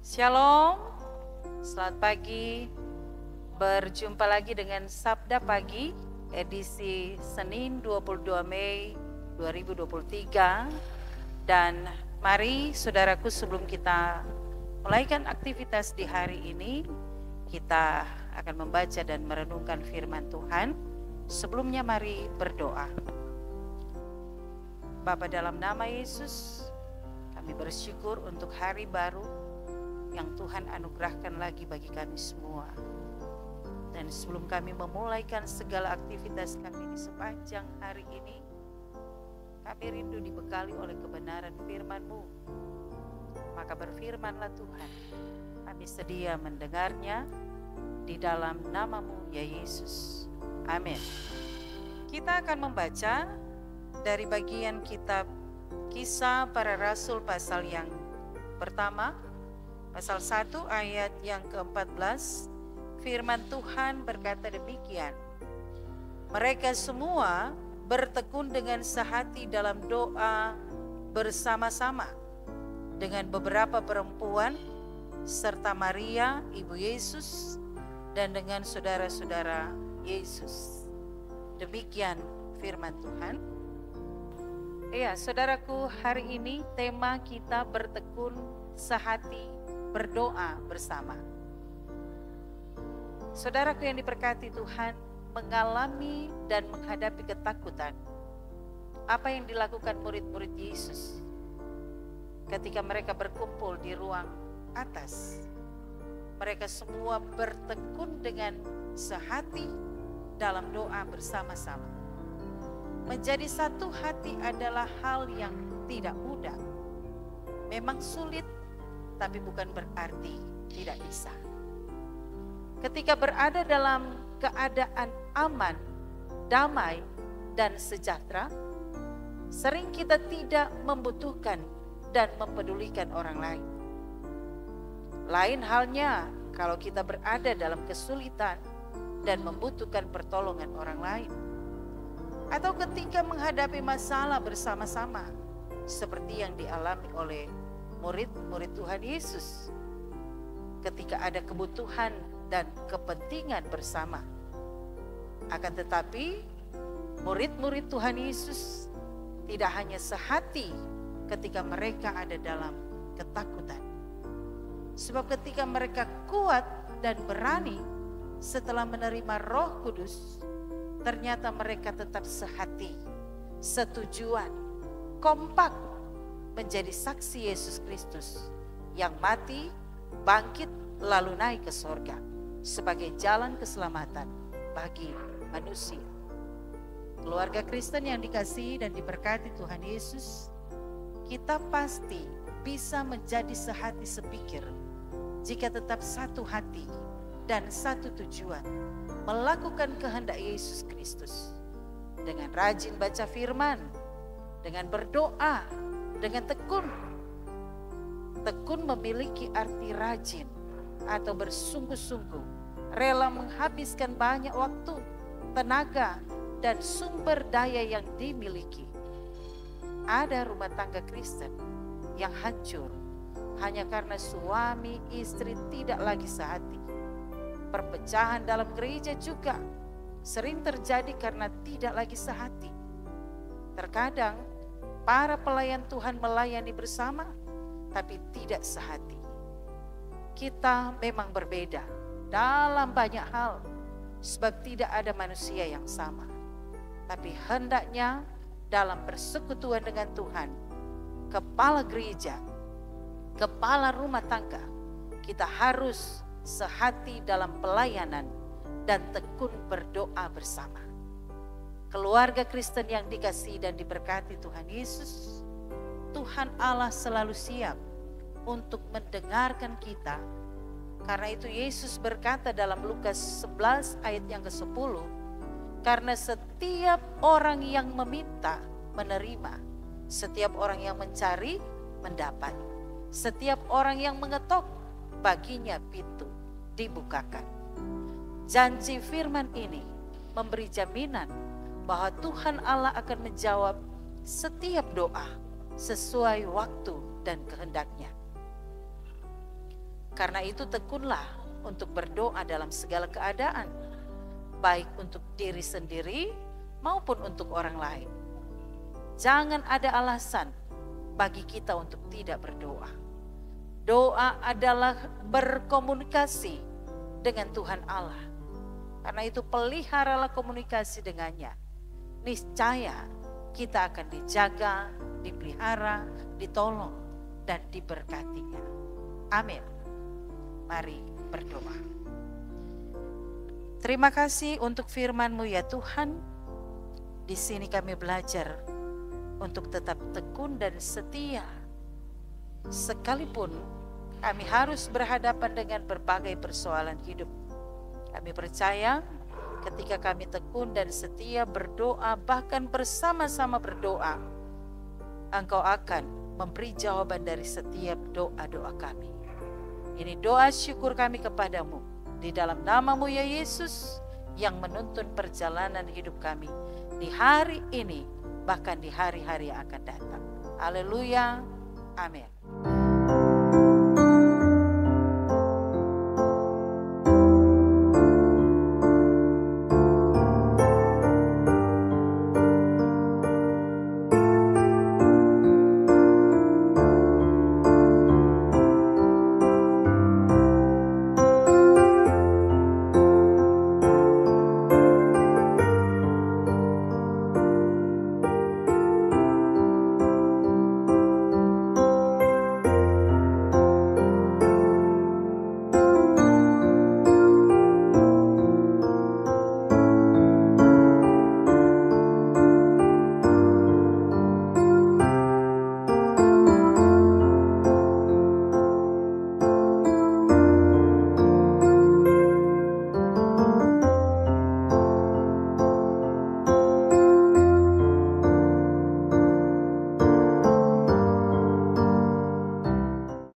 Shalom, selamat pagi. Berjumpa lagi dengan Sabda Pagi, edisi Senin 22 Mei 2023. Dan mari saudaraku, sebelum kita mulaikan aktivitas di hari ini, kita akan membaca dan merenungkan firman Tuhan. Sebelumnya mari berdoa. Bapa, dalam nama Yesus, kami bersyukur untuk hari baru yang Tuhan anugerahkan lagi bagi kami semua. Dan sebelum kami memulaikan segala aktivitas kami di sepanjang hari ini, kami rindu dibekali oleh kebenaran firman-Mu. Maka berfirmanlah Tuhan, kami sedia mendengarnya di dalam nama-Mu ya Yesus. Amin. Kita akan membaca dari bagian kitab Kisah Para Rasul pasal yang pertama, pasal 1 ayat yang ke-14, firman Tuhan berkata demikian. Mereka semua bertekun dengan sehati dalam doa bersama-sama dengan beberapa perempuan serta Maria ibu Yesus dan dengan saudara-saudara Yesus. Demikian firman Tuhan. Ya, saudaraku, hari ini tema kita bertekun sehati berdoa bersama. Saudaraku yang diberkati Tuhan, mengalami dan menghadapi ketakutan. Apa yang dilakukan murid-murid Yesus ketika mereka berkumpul di ruang atas? Mereka semua bertekun dengan sehati dalam doa bersama-sama. Menjadi satu hati adalah hal yang tidak mudah. Memang sulit, tapi bukan berarti tidak bisa. Ketika berada dalam keadaan aman, damai, dan sejahtera, sering kita tidak membutuhkan dan mempedulikan orang lain. Lain halnya kalau kita berada dalam kesulitan dan membutuhkan pertolongan orang lain. Atau ketika menghadapi masalah bersama-sama, seperti yang dialami oleh murid-murid Tuhan Yesus ketika ada kebutuhan dan kepentingan bersama. Akan tetapi murid-murid Tuhan Yesus tidak hanya sehati ketika mereka ada dalam ketakutan. Sebab ketika mereka kuat dan berani setelah menerima Roh Kudus, ternyata mereka tetap sehati, setujuan, kompak menjadi saksi Yesus Kristus yang mati, bangkit, lalu naik ke sorga sebagai jalan keselamatan bagi manusia. Keluarga Kristen yang dikasihi dan diberkati Tuhan Yesus, kita pasti bisa menjadi sehati sepikir jika tetap satu hati dan satu tujuan, melakukan kehendak Yesus Kristus dengan rajin baca firman, dengan berdoa, dengan tekun. Tekun memiliki arti rajin atau bersungguh-sungguh, rela menghabiskan banyak waktu, tenaga, dan sumber daya yang dimiliki. Ada rumah tangga Kristen yang hancur hanya karena suami istri tidak lagi sehati. Perpecahan dalam gereja juga sering terjadi karena tidak lagi sehati. Terkadang para pelayan Tuhan melayani bersama, tapi tidak sehati. Kita memang berbeda dalam banyak hal, sebab tidak ada manusia yang sama. Tapi hendaknya dalam persekutuan dengan Tuhan, kepala gereja, kepala rumah tangga, kita harus sehati dalam pelayanan dan tekun berdoa bersama. Keluarga Kristen yang dikasihi dan diberkati Tuhan Yesus, Tuhan Allah selalu siap untuk mendengarkan kita. Karena itu Yesus berkata dalam Lukas 11 ayat yang ke-10, karena setiap orang yang meminta menerima, setiap orang yang mencari mendapat, setiap orang yang mengetok baginya pintu dibukakan. Janji firman ini memberi jaminan bahwa Tuhan Allah akan menjawab setiap doa sesuai waktu dan kehendaknya. Karena itu tekunlah untuk berdoa dalam segala keadaan, baik untuk diri sendiri maupun untuk orang lain. Jangan ada alasan bagi kita untuk tidak berdoa. Doa adalah berkomunikasi dengan Tuhan Allah. Karena itu peliharalah komunikasi dengannya. Niscaya kita akan dijaga, dipelihara, ditolong, dan diberkatinya. Amin. Mari berdoa. Terima kasih untuk firman-Mu ya Tuhan. Di sini kami belajar untuk tetap tekun dan setia. Sekalipun kami harus berhadapan dengan berbagai persoalan hidup. Kami percaya ketika kami tekun dan setia berdoa, bahkan bersama-sama berdoa, Engkau akan memberi jawaban dari setiap doa-doa kami. Ini doa syukur kami kepadamu, di dalam nama-Mu ya Yesus, yang menuntun perjalanan hidup kami di hari ini, bahkan di hari-hari yang akan datang. Haleluya, amin.